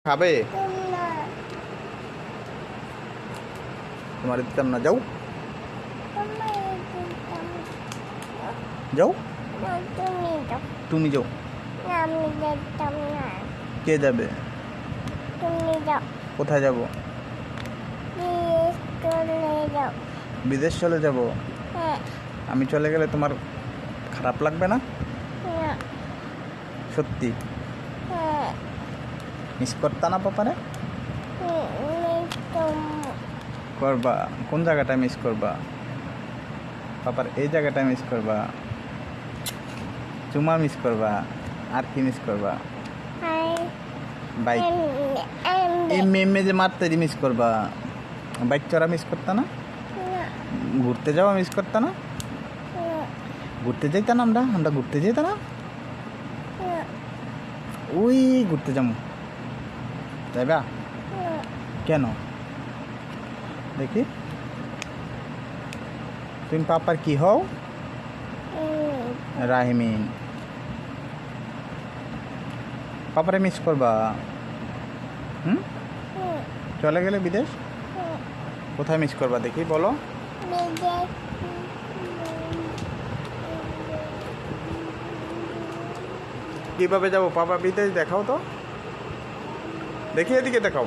খাবে? তোমার দিতাম না, যাও যাও, তুমি যাও। কে যাবে? কোথায় যাব? বিদেশ চলে যাব? আমি চলে গেলে তোমার খারাপ লাগবে না? সত্যি মিস করতা না পাপারে? করবা। কোন জায়গাটা মিস করবা? পাপার এই জায়গাটা মিস করবা, চুমা মিস করবা, আর কি মিস করবা? বাইক এমনি যে মারতে মিস করবা। বাইক চড়া মিস করতা না? ঘুরতে যাওয়া মিস করতা না? ঘুরতে যাইতা না? আমরা ঘুরতে যাইতা না? ওই ঘুরতে যাবো, যাইবা? কেন দেখি? তুমি পাপার কি হও? রাহিমিন। পাপারে মিস করবা? চলে গেলে বিদেশ কোথায় মিস করবা দেখি বলো? কিভাবে যাবো পাপা বিদেশ? দেখাও তো দেখি, এদিকে দেখাও।